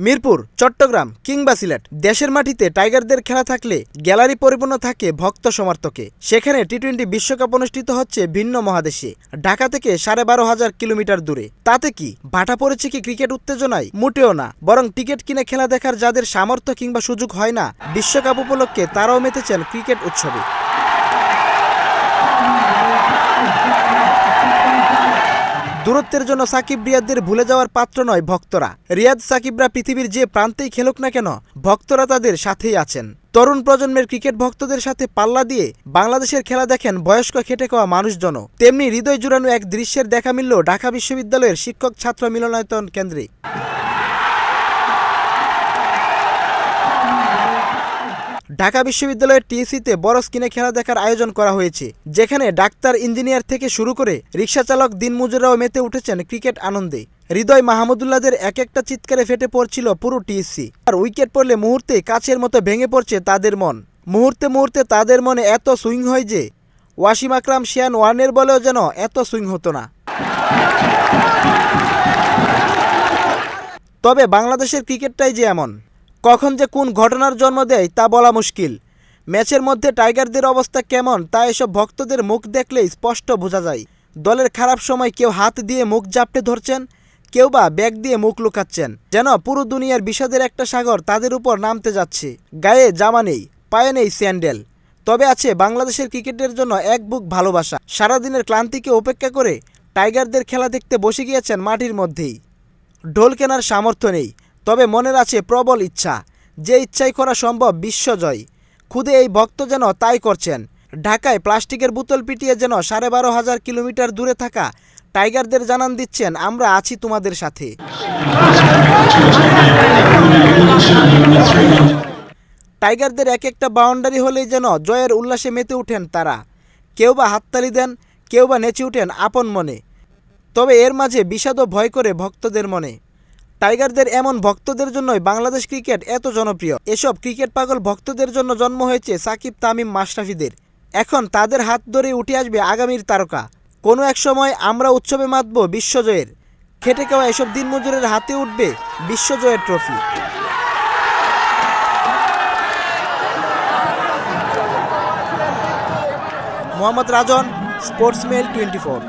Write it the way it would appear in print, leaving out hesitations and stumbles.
মিরপুর, চট্টগ্রাম কিংবা সিলেট, দেশের মাটিতে টাইগারদের খেলা থাকলে গ্যালারি পরিপূর্ণ থাকে ভক্ত সমর্থকে। সেখানে টি-20 বিশ্বকাপ অনুষ্ঠিত হচ্ছে ভিন্ন মহাদেশে, ঢাকা থেকে 12,500 কিলোমিটার দূরে। তাতে কি ভাটা পড়েছে কি ক্রিকেট উত্তেজনায়? মোটেও না, বরং টিকিট কিনে খেলা দেখার যাদের সামর্থ্য কিংবা সুযোগ হয় না, বিশ্বকাপ উপলক্ষে তারাও মেতেছেন ক্রিকেট উৎসবে। দূরত্বের জন্য সাকিব রিয়াদদের ভুলে যাওয়ার পাত্র নয় ভক্তরা। রিয়াদ সাকিবরা পৃথিবীর যে প্রান্তেই খেলুক না কেন, ভক্তরা তাদের সাথেই আছেন। তরুণ প্রজন্মের ক্রিকেট ভক্তদের সাথে পাল্লা দিয়ে বাংলাদেশের খেলা দেখেন বয়স্ক খেটে খাওয়া মানুষজনও। তেমনি হৃদয় জুড়ানো এক দৃশ্যের দেখা মিলল ঢাকা বিশ্ববিদ্যালয়ের শিক্ষক ছাত্র মিলনায়তন কেন্দ্রে। ঢাকা বিশ্ববিদ্যালয়ের টিএসসিতে বড় স্ক্রিনে খেলা দেখার আয়োজন করা হয়েছে, যেখানে ডাক্তার, ইঞ্জিনিয়ার থেকে শুরু করে রিকশাচালক, দিনমজুররাও মেতে উঠেছেন ক্রিকেট আনন্দে। হৃদয় মাহমুদুল্লাহদের এক একটা চিৎকারে ফেটে পড়ছিল পুরো টিএসসি। আর উইকেট পড়লে মুহূর্তে কাচের মতো ভেঙে পড়ছে তাদের মন। মুহূর্তে মুহূর্তে তাদের মনে এত সুইং হয় যে ওয়াসিম আকরাম, শিয়ান ওয়ার্নের বলেও যেন এত সুইং হতো না। তবে বাংলাদেশের ক্রিকেটটাই যে এমন, কখন যে কোন ঘটনার জন্ম দেয় তা বলা মুশকিল। ম্যাচের মধ্যে টাইগারদের অবস্থা কেমন তা এসব ভক্তদের মুখ দেখলেই স্পষ্ট বোঝা যায়। দলের খারাপ সময় কেউ হাত দিয়ে মুখ জাপটে ধরছেন, কেউ বা ব্যাগ দিয়ে মুখ লুকাচ্ছেন, যেন পুরো দুনিয়ার বিষাদের একটা সাগর তাদের উপর নামতে যাচ্ছে। গায়ে জামা নেই, পায়ে নেই স্যান্ডেল, তবে আছে বাংলাদেশের ক্রিকেটের জন্য এক বুক ভালোবাসা। সারাদিনের ক্লান্তিকে উপেক্ষা করে টাইগারদের খেলা দেখতে বসে গিয়েছেন মাটির মধ্যেই। ঢোল কেনার সামর্থ্য নেই, তবে মনের আছে প্রবল ইচ্ছা, যে ইচ্ছাই করা সম্ভব বিশ্বজয়। খুদে এই ভক্ত যেন তাই করছেন। ঢাকায় প্লাস্টিকের বোতল পিটিয়ে যেন 12,500 কিলোমিটার দূরে থাকা টাইগারদের জানান দিচ্ছেন, আমরা আছি তোমাদের সাথে। টাইগারদের এক একটা বাউন্ডারি হলেই যেন জয়ের উল্লাসে মেতে ওঠেন তারা। কেউ বা হাততালি দেন, কেউ বা নেচে ওঠেন আপন মনে। তবে এর মাঝে বিষাদও ভয় করে ভক্তদের মনে। টাইগারদের এমন ভক্তদের জন্যই বাংলাদেশ ক্রিকেট এত জনপ্রিয়। এসব ক্রিকেট পাগল ভক্তদের জন্য জন্ম হয়েছে সাকিব, তামিম, মাশরাফিদের। এখন তাদের হাত ধরে উঠে আসবে আগামীর তারকা। কোনো এক সময় আমরা উৎসবে মাতব বিশ্বজয়ের। খেটে খাওয়া এসব দিনমজুরের হাতে উঠবে বিশ্বজয়ের ট্রফি। মোহাম্মদ রাজন, স্পোর্টসমেল 24।